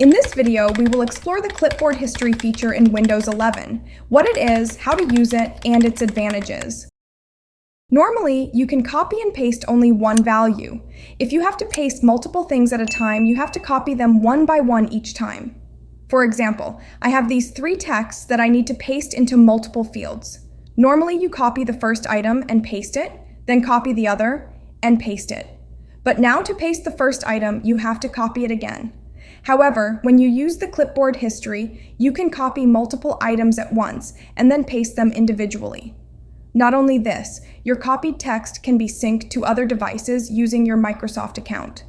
In this video, we will explore the Clipboard History feature in Windows 11, what it is, how to use it, and its advantages. Normally, you can copy and paste only one value. If you have to paste multiple things at a time, you have to copy them one by one each time. For example, I have these 3 texts that I need to paste into multiple fields. Normally, you copy the first item and paste it, then copy the other and paste it. But now to paste the first item, you have to copy it again. However, when you use the Clipboard History, you can copy multiple items at once and then paste them individually. Not only this, your copied text can be synced to other devices using your Microsoft account.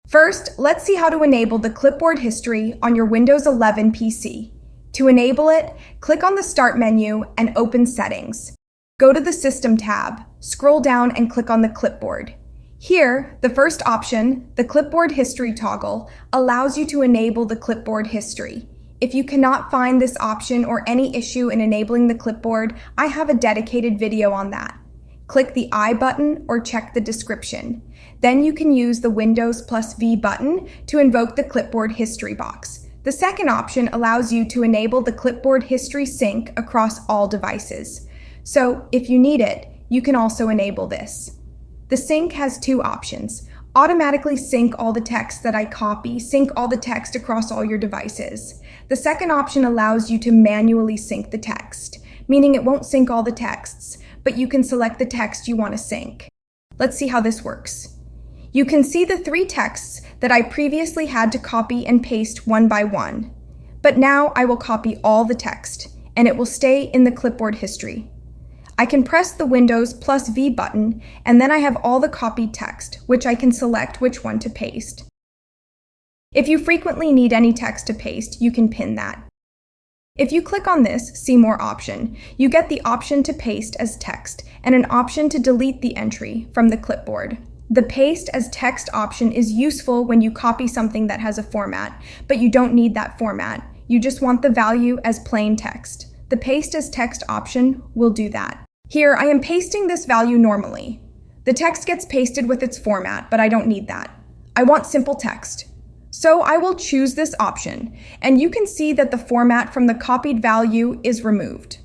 First, let's see how to enable the Clipboard History on your Windows 11 PC. To enable it, click on the Start menu and open Settings. Go to the System tab, scroll down and click on the Clipboard. Here, the first option, the Clipboard History toggle, allows you to enable the Clipboard History. If you cannot find this option or any issue in enabling the clipboard, I have a dedicated video on that. Click the I button or check the description. Then you can use the Windows + V button to invoke the Clipboard History box. The second option allows you to enable the Clipboard History sync across all devices. So, if you need it, you can also enable this. The sync has 2 options. Automatically sync all the text that I copy, sync all the text across all your devices. The second option allows you to manually sync the text, meaning it won't sync all the texts, but you can select the text you want to sync. Let's see how this works. You can see the 3 texts that I previously had to copy and paste one by one. But now I will copy all the text, and it will stay in the Clipboard History. I can press the Windows + V button, and then I have all the copied text, which I can select which one to paste. If you frequently need any text to paste, you can pin that. If you click on this See More option, you get the option to paste as text and an option to delete the entry from the clipboard. The Paste as Text option is useful when you copy something that has a format, but you don't need that format. You just want the value as plain text. The Paste as Text option will do that. Here, I am pasting this value normally. The text gets pasted with its format, but I don't need that. I want simple text. So I will choose this option, and you can see that the format from the copied value is removed.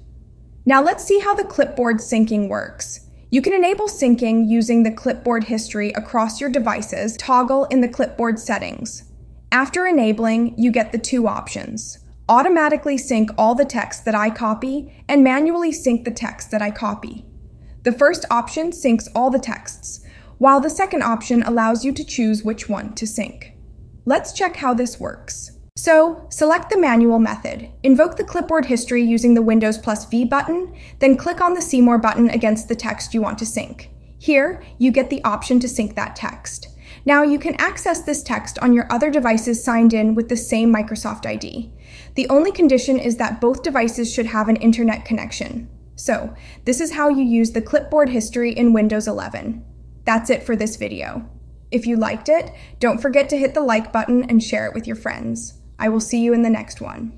Now let's see how the clipboard syncing works. You can enable syncing using the Clipboard History across your devices toggle in the clipboard settings. After enabling, you get the 2 options. Automatically sync all the text that I copy and manually sync the text that I copy. The first option syncs all the texts, while the second option allows you to choose which one to sync. Let's check how this works. So, select the manual method, invoke the Clipboard History using the Windows + V button, then click on the See More button against the text you want to sync. Here, you get the option to sync that text. Now you can access this text on your other devices signed in with the same Microsoft ID. The only condition is that both devices should have an internet connection. So, this is how you use the Clipboard History in Windows 11. That's it for this video. If you liked it, don't forget to hit the like button and share it with your friends. I will see you in the next one.